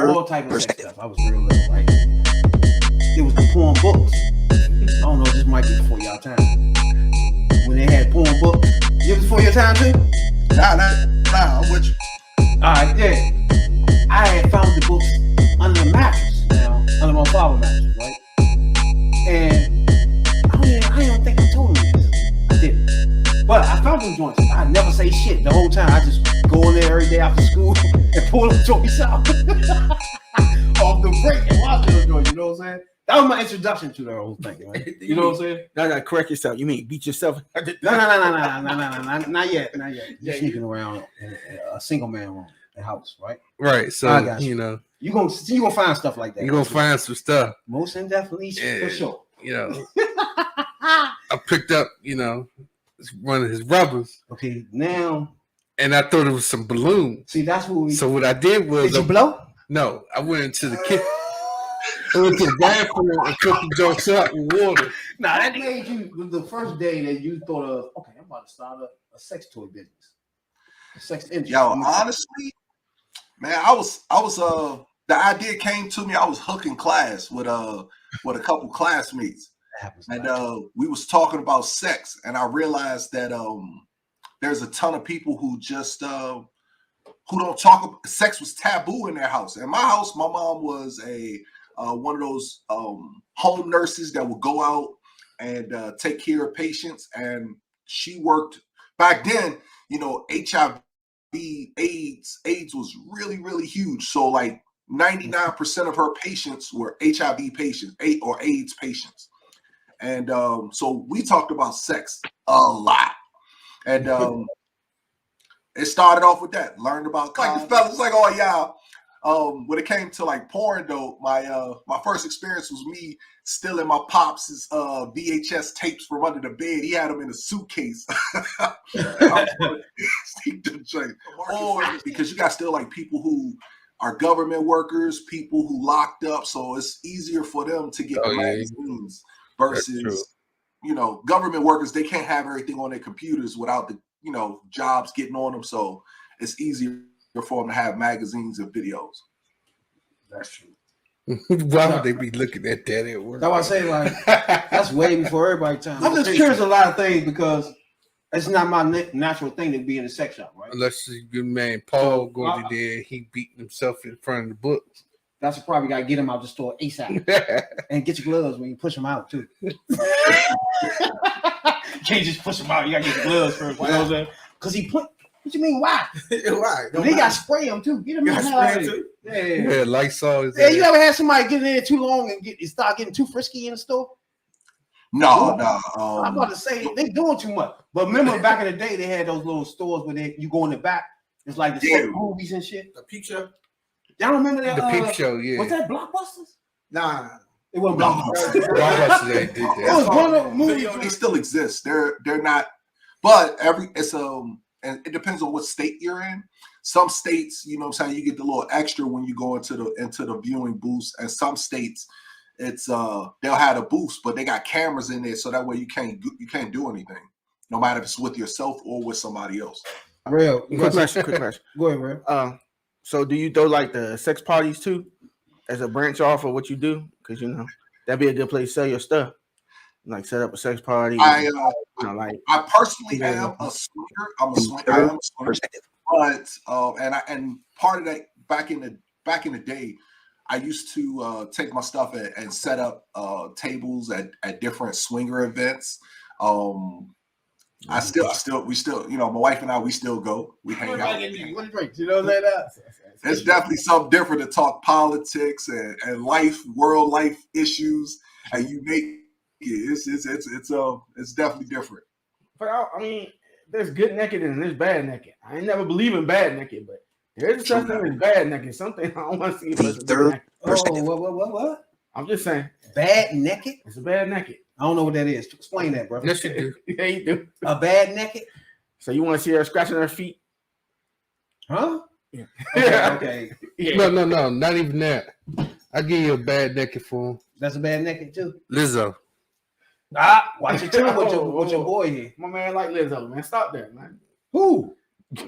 all type of sex stuff. I was real little, right? It was the porn books. I don't know, this might be before y'all time. When they had porn books. It was before your time too? Nah, I'm with you. Alright, yeah. I had found the books under the mattress, under my father's mattress, right? And I don't think I told him this. I didn't. But I found them joints. I never say shit the whole time. I just go in there every day after school and pull them joints out off the break and watch those joints, you know what I'm saying? That was my introduction to the whole thing, right? You know what I'm saying? No, correct yourself. You mean beat yourself? No, not yet. You're sneaking around in a single man room, the house, right? Right. So you know, you gonna find stuff like that. You're gonna find some stuff. Most definitely for sure. You know, I picked up, one of his rubbers. Okay, now. And I thought it was some balloon. See, that's what we. So what I did was. Did you blow? No, I went into the kitchen. I went to the bathroom and cooked the jokes up with water. Now that made you the first day that you thought of, okay, I'm about to start a sex toy business, a sex industry. Yo, honestly, man, I was the idea came to me. I was hooking class with a couple classmates, and we was talking about sex, and I realized that there's a ton of people who just who don't talk about sex. Was taboo in their house. In my house, my mom was one of those home nurses that would go out and take care of patients, and she worked back then. HIV, AIDS was really, really huge. So like 99% of her patients were HIV patients or AIDS patients, and so we talked about sex a lot, and it started off with that. Learned about like the fellas, like, oh yeah. When it came to like porn though, my first experience was me stealing my pops' VHS tapes from under the bed. He had them in a suitcase. Because you got still like people who are government workers, people who locked up, so it's easier for them to get the magazines versus government workers. They can't have everything on their computers without the jobs getting on them, so it's easier for them to have magazines and videos. That's true. Why would they be looking at that at work? That's why I say, like, that's way before everybody's time. I'm just curious a lot of things because it's not my natural thing to be in a sex shop, right? Unless your man Paul going to there, he beating himself in front of the books. That's probably got to get him out the store ASAP. And get your gloves when you push him out, too. You can't just push him out. You got to get your gloves first. You know what I'm saying? Because he put... What you mean? Why? Why? They got to spray them too. Get them in too. Yeah, Lysol. Yeah, you ever had somebody get in there too long and start getting too frisky in the store? No. I'm about to say they doing too much. But remember, back in the day, they had those little stores where you go in the back. It's like the sex movies and shit. The Peep Show. Y'all remember that? The Peep Show, yeah. Was that Blockbusters? Nah. It wasn't Blockbusters. Blockbusters, they did that. It was one of the movies. They still exist. They're not. But and it depends on what state you're in. Some states, you get the little extra when you go into the viewing booths, and some states, it's they'll have a booth, but they got cameras in there, so that way you can't do anything, no matter if it's with yourself or with somebody else. Real quick question. Go ahead, Real. So do you throw like the sex parties too, as a branch off of what you do? Because that'd be a good place to sell your stuff. Like set up a sex party. I personally am a swinger. I'm a swinger. But and part of that back in the day, I used to take my stuff and set up tables at different swinger events. We still, my wife and I, we still go. We hang out. What drink? You know that? It's definitely something different to talk politics and world life issues, and you make. It's definitely different. But I mean, there's good naked and there's bad naked. I ain't never believe in bad naked, but there's something as bad naked. Something I don't want to see. What? I'm just saying. Bad naked? It's a bad naked. I don't know what that is. Explain that, brother. Yes, you do. Yeah, you do. A bad naked? So you want to see her scratching her feet? Huh? Yeah. Okay. Yeah. No, not even that. I give you a bad naked for him. That's a bad naked too. Lizzo. Watch it too with your boy here. My man like Lizzo, man. Stop that, man. Who?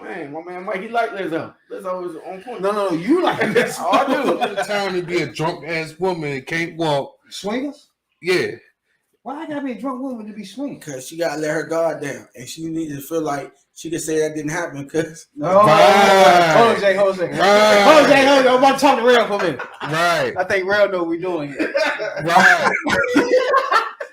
Man, my man Mike, he like Lizzo. Lizzo is on point. No, you like this. Oh, I do. All the time to be a drunk ass woman and can't walk. Swingers? Yeah. Why I gotta be a drunk woman to be swinging? Because she gotta let her guard down, and she needs to feel like she can say that didn't happen. Because No, hold on, Jay, hold on a second. Right. Hold on, Jay, hold on. I'm about to talk to Rail for a minute. Right. I think Rail know what we're doing here. Right.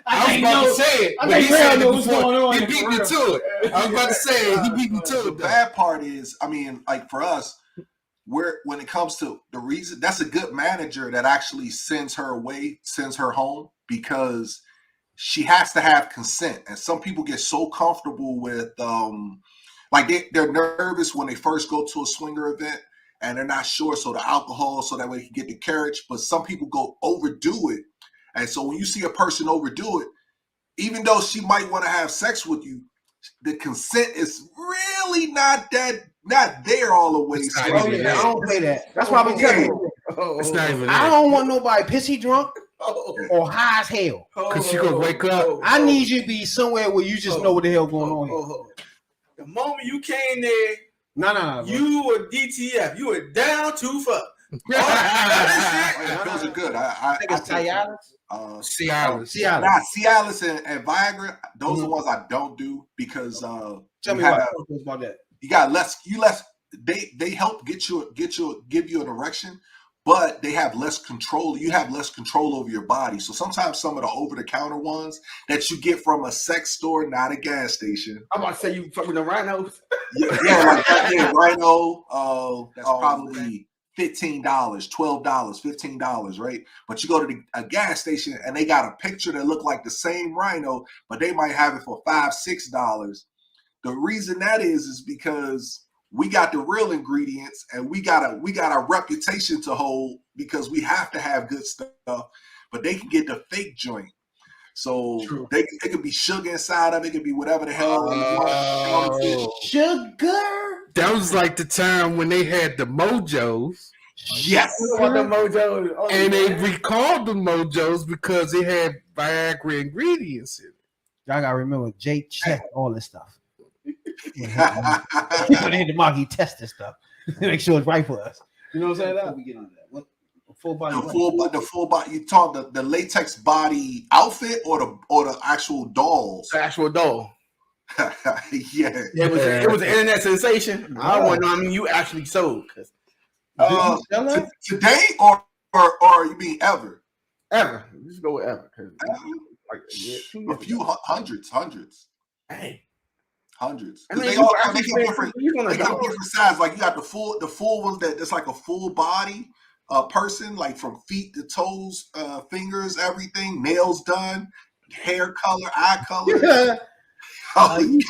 I was about to say it, I but think he said Rail it know what's before. going on. He beat me to it. I was about to say it. He beat me to The it. bad part is, I mean, like for us, when it comes to the reason, that's a good manager that actually sends her away, sends her home, because she has to have consent. And some people get so comfortable with, like they're nervous when they first go to a swinger event and they're not sure. So the alcohol, so that way they can get the carriage. But some people go overdo it. And so when you see a person overdo it, even though she might want to have sex with you, the consent is really not there all the way. It's not Oh, even yeah, that. I don't play that. That's why I be telling you. It's not even I that. don't want nobody pissy drunk or high as hell. Because she gonna wake up. I need you to be somewhere where you just know what the hell going on here. The moment you came there, No. you were DTF. You were down to fuck. Those are good. I think it's Cialis. Cialis. Nah, Cialis and Viagra, those are the ones I don't do because Tell you me have- about that. you got less. They help give you an erection, but they have less control. You have less control over your body. So sometimes some of the over the counter ones that you get from a sex store, not a gas station. I'm about to say you fucking the rhinos. Yeah, like that. Yeah, Rhino. That's probably $15, $12, $15, right? But you go to a gas station and they got a picture that look like the same Rhino, but they might have it for $5, $6. The reason that is because we got the real ingredients and we got a reputation to hold because we have to have good stuff, but they can get the fake joint. So it could be sugar inside of it, could be whatever the hell they want. Sugar. That was like the time when they had the Mojos. Yes. And they recalled the Mojos because they had Viagra ingredients in it. Y'all gotta remember, Jay checked all this stuff. He hit the mark, he test this stuff. Make sure it's right for us. You know what I'm saying? Before we get on that. What full body? The full body. You talk the latex body outfit or the actual dolls? The actual doll. Yeah. It was an internet sensation. I want to know. I mean, you actually sold. Today or you mean ever? Ever. Just go with ever. A few hundreds. Hey. Hundreds. I mean, they come different sizes. Like you got the full ones that's like a full body person, like from feet to toes, fingers, everything, nails done, hair color, eye color. Then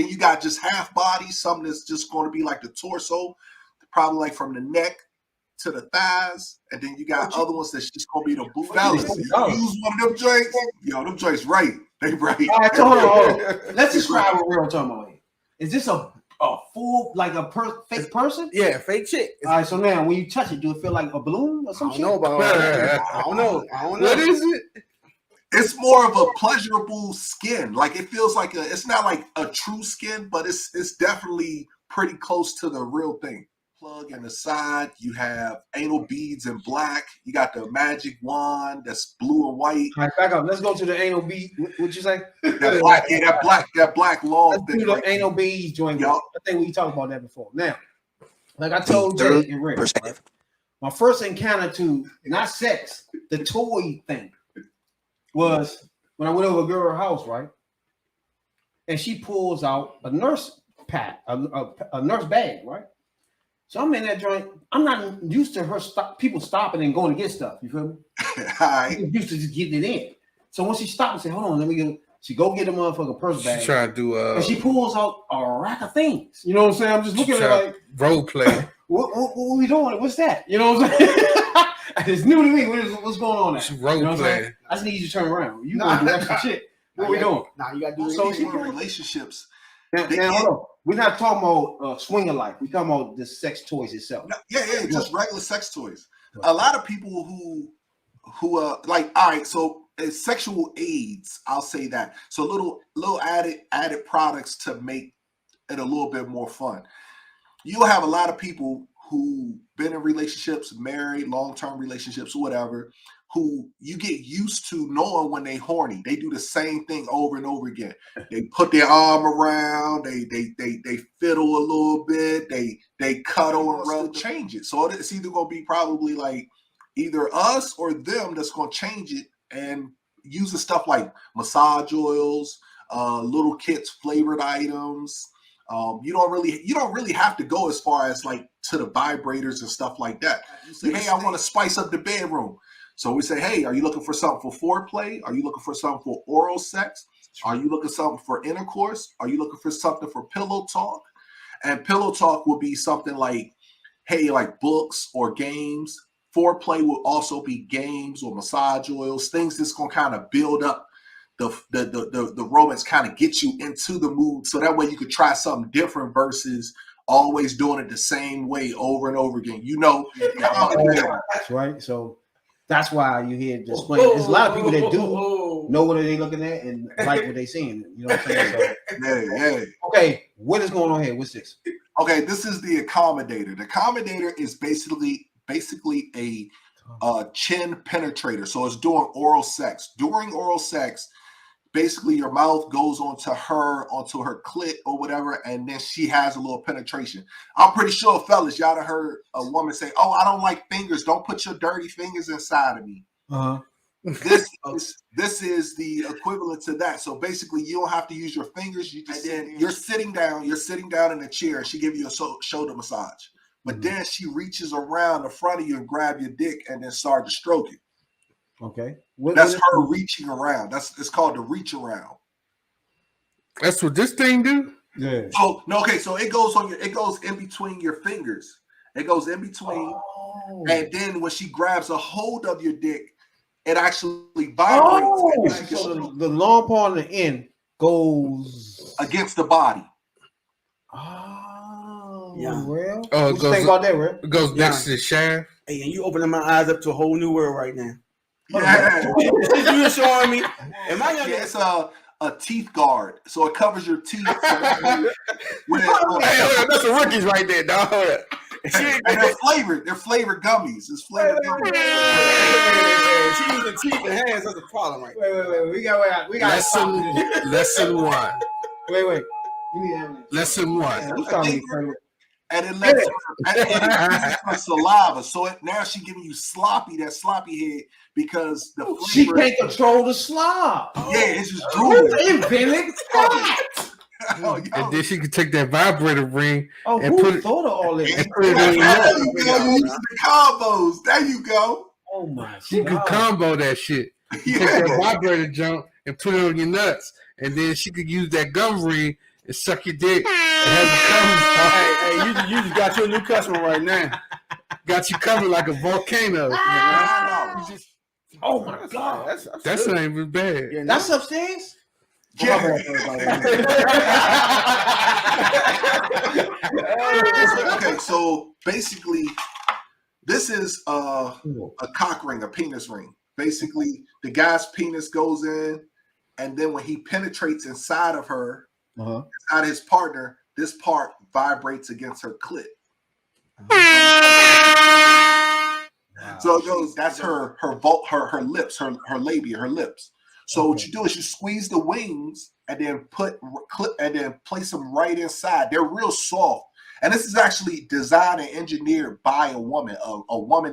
you got just half body, something that's just going to be like the torso, probably like from the neck to the thighs, and then you got other ones that's just going to be the booty. Fellas, you use one of them joints, them joints right. They right. All right, hold on. Let's describe what we're talking about here. Is this a full, like a fake person? Yeah, fake chick. All right, so now when you touch it, do it feel like a balloon or something? I don't know about that. I don't know. What is it? It's more of a pleasurable skin. Like it feels like it's not like a true skin, but it's definitely pretty close to the real thing. Plug in the side, you have anal beads in black. You got the magic wand that's blue and white. All right, back up. Let's go to the anal bead. What'd you say? That black long. Let's do the anal beads joint. I think we talked about that before. Now, like I told Jay and Rick, right? My first encounter to not sex, the toy thing, was when I went over to a girl's house, right? And she pulls out a nurse pack, a nurse bag, right? So I'm in that joint. I'm not used to her people stopping and going to get stuff. You feel me? I'm used to just getting it in. So when she stopped and said, "Hold on, let me get," she go get a motherfucking purse bag. She trying to do and she pulls out a rack of things. You know what I'm saying? I'm just looking at her like role play. What are we doing? What's that? You know what I'm saying? It's new to me. What's going on there? She role play. I just need you to turn around. You want to do extra shit. What we doing? Nah, you got to do so relationships. Now, hold on. We're not talking about swinger life. We're talking about the sex toys itself. Yeah, just regular sex toys. A lot of people who like, all right, so sexual aids, I'll say that. So little added products to make it a little bit more fun. You'll have a lot of people who been in relationships, married, long-term relationships, whatever, who you get used to knowing when they horny. They do the same thing over and over again. They put their arm around, they fiddle a little bit, they cuddle and rub, change it. So it's either gonna be probably like either us or them that's gonna change it and using stuff like massage oils, little kits, flavored items. You don't really have to go as far as like to the vibrators and stuff like that. You say, hey, I want to spice up the bedroom. So we say, hey, are you looking for something for foreplay? Are you looking for something for oral sex? Are you looking for something for intercourse? Are you looking for something for pillow talk? And pillow talk will be something like, hey, like books or games. Foreplay will also be games or massage oils, things that's gonna kind of build up the romance, kind of get you into the mood, so that way you could try something different versus always doing it the same way over and over again. That's right. So that's why you hear display. There's a lot of people that do know what they looking at and like what they seeing. You know what I'm saying? So, yeah. Okay, what is going on here? What's this? Okay, this is the accommodator. The accommodator is basically a chin penetrator. So it's doing oral sex. During oral sex, basically your mouth goes onto her clit or whatever, and then she has a little penetration. I'm pretty sure, fellas, y'all have heard a woman say, oh, I don't like fingers. Don't put your dirty fingers inside of me. Uh-huh. This is the equivalent to that. So basically, you don't have to use your fingers. You're sitting down in a chair, and she give you a shoulder massage. But then she reaches around the front of you and grab your dick and then start to stroke it. Okay. That's her reaching around. It's called the reach around. That's what this thing do? Yeah. So it goes in between your fingers. It goes in between. Oh. And then when she grabs a hold of your dick, it actually vibrates. So the long part on the end goes against the body. Oh, yeah. Real? Oh, what you think about that, Real? It goes next to the shaft. Hey, and you opening my eyes up to a whole new world right now. Yeah. You're showing me. Am I Yeah, it's a teeth guard, so it covers your teeth. That's the rookies right there, dog. And they're flavored. They're flavored gummies. It's flavored gummies. She using teeth and hands. That's a problem, right? Wait. We got Lesson one. Wait. Lesson one. And it lets her saliva. So now she's giving you that sloppy head because the flavor. She can't control the slob. Yeah, it's just drooling. Invented that. And then she can take that vibrator ring and put it. Thought of all this? And put it in your using the combos. There you go. Oh my! She could combo that shit. Take that vibrator jump and put it on your nuts, and then she could use that gum ring and suck your dick. Hey, you just got your new customer right now. Got you covered like a volcano. Oh my God, that's not even bad. Yeah, that's upstairs. Yeah. Okay, so basically, this is a cock ring, a penis ring. Basically, the guy's penis goes in, and then when he penetrates inside of her, inside his partner, this part vibrates against her clit. So it goes. That's her lips, her labia, her lips. So what you do is you squeeze the wings and then place them right inside. They're real soft, and this is actually designed and engineered by a woman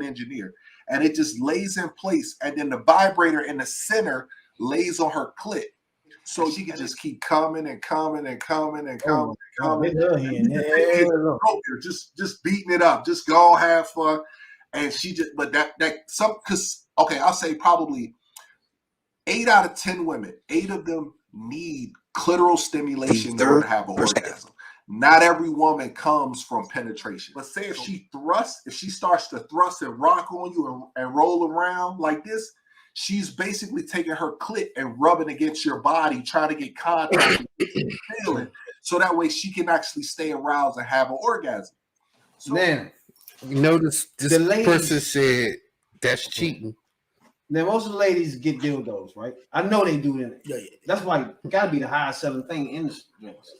engineer, and it just lays in place. And then the vibrator in the center lays on her clit, so she can just keep coming and coming and coming and coming and coming. Just beating it up. Just go have fun. And she just, but I'll say probably 8 out of 10 women, 8 of them need clitoral stimulation in order to have an orgasm. Not every woman comes from penetration. But say if she starts to thrust and rock on you and roll around like this, she's basically taking her clit and rubbing against your body, trying to get contact and feeling, so that way she can actually stay aroused and have an orgasm. So, now, you notice this person said that's cheating. Now, most of the ladies get dildos, right? I know they do that. Yeah. That's why it got to be the highest selling thing in this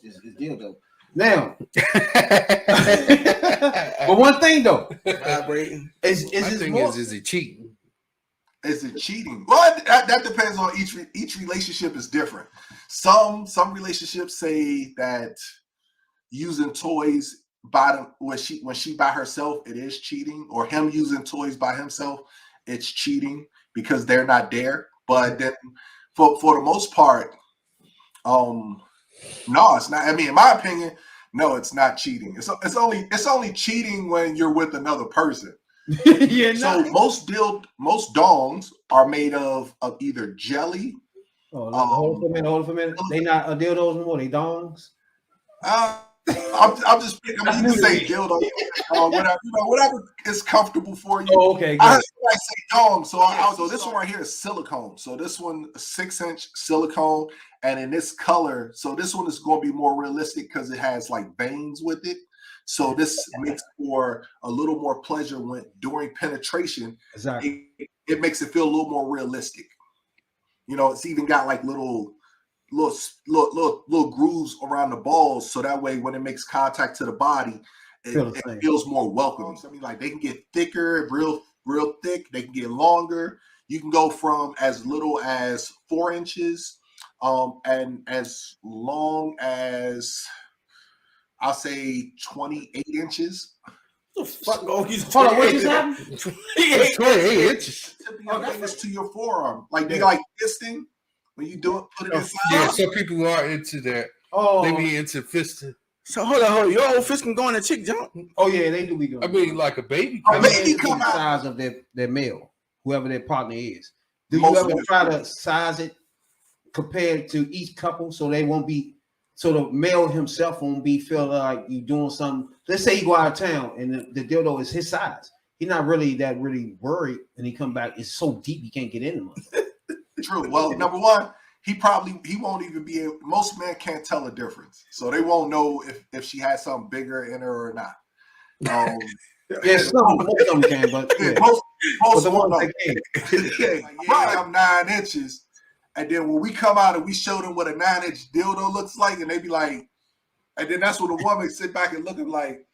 is dildo. Now, but one thing though, Vibrating. is it cheating? Is it cheating? Well, that depends on each relationship is different. Some relationships say that using toys by them when she by herself, it is cheating, or him using toys by himself, it's cheating because they're not there. But then for the most part, no, it's not. I mean, in my opinion, no, it's not cheating. It's only cheating when you're with another person. Yeah, so most dongs are made of either jelly. Hold for a minute. They not dildos anymore. They dongs. I'm just you can say dildo, whatever is comfortable for you. Oh, okay. I say dong. So this one right here is silicone. So this one 6-inch silicone, and in this color. So this one is going to be more realistic because it has like veins with it. So this makes for a little more pleasure during penetration. Exactly. It makes it feel a little more realistic. It's even got like little grooves around the balls, so that way when it makes contact to the body, it feels more welcoming. I mean, like they can get thicker, real thick. They can get longer. You can go from as little as 4 inches, and as long as I'll say 28 inches. What the fuck? Hold on, what just happened? 28 inches. That's to your forearm. Like they like fisting when you do it. Put it inside. Yeah, some people are into that. Oh, they be into fisting. So hold on. Your old fist can go in the chick jump. Oh yeah, they do be doing. I mean, like a baby. A baby come the out. Size of their male, whoever their partner is. Do you ever try to size it compared to each couple so they won't be? So the male himself won't be feel like you doing something. Let's say you go out of town and the dildo is his size. He's not really worried, and he come back. It's so deep he can't get in them. True. Well, number one, he won't even be able. Most men can't tell the difference, so they won't know if she has something bigger in her or not. Yeah, most of them can, but yeah. most the ones that can. I'm 9 inches. And then when we come out and we show them what a 9-inch dildo looks like, and they be like, and then that's when the woman sit back and looking like,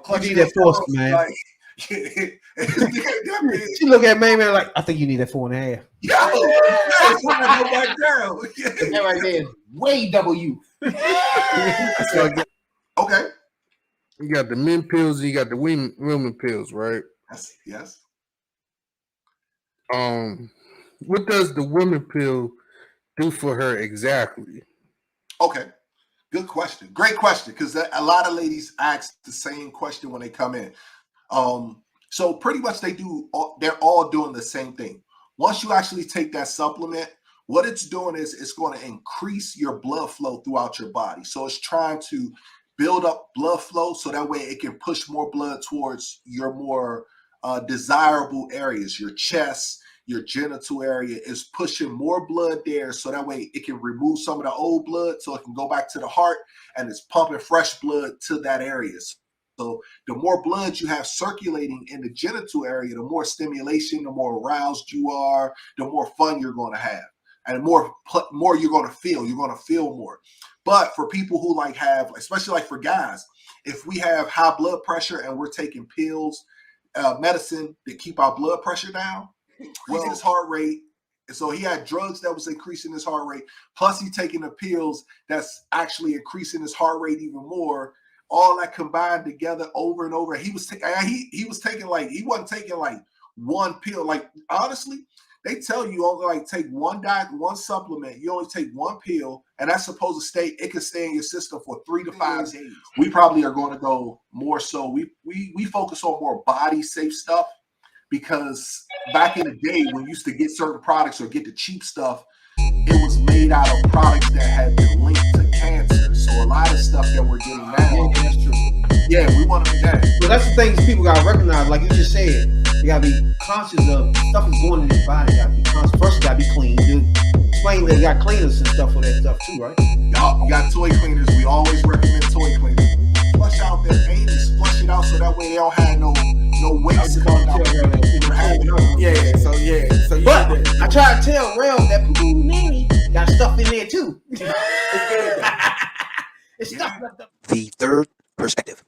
clutching that force, man. Like, she look at me, man, like, I think you need that 4.5. Yo, that's my girl. That right there, way W. Okay. You got the men pills and you got the women pills, right? Yes. What does the woman pill do for her exactly? Okay. Good question. Great question, because a lot of ladies ask the same question when they come in. So pretty much they're all doing the same thing. Once you actually take that supplement, what it's doing is it's going to increase your blood flow throughout your body. So it's trying to build up blood flow so that way it can push more blood towards your more desirable areas, your chest, your genital area is pushing more blood there, so that way it can remove some of the old blood so it can go back to the heart, and it's pumping fresh blood to that area. So the more blood you have circulating in the genital area, the more stimulation, the more aroused you are, the more fun you're going to have, and the more you're going to feel. You're going to feel more. But for people who have, especially like for guys, if we have high blood pressure and we're taking pills, medicine that keep our blood pressure down, increasing his heart rate. So he had drugs that was increasing his heart rate. Plus he's taking the pills that's actually increasing his heart rate even more. All that combined together over and over. He was taking like, he wasn't taking like one pill. Like honestly, they tell you only like take one supplement. You only take one pill, and that's supposed to stay. It can stay in your system for 3 to 5 days. We probably are going to go more so. We focus on more body safe stuff. Because back in the day, when you used to get certain products or get the cheap stuff, it was made out of products that had been linked to cancer. So a lot of stuff that we're getting now, that's true. Yeah, we want to do that. Well, that's the things people got to recognize. Like you just said, you got to be conscious of stuff is going in your body. You got to be conscious. First, you got to be clean. Dude, explain that you got cleaners and stuff for that stuff too, right? Y'all, you got toy cleaners. We always recommend toy cleaners. Flush out their anus, flush it out so that way they don't have no waste coming out. Yeah, so but I try to tell Rel that nanny got stuff in there too. It's stuff like that. The third perspective.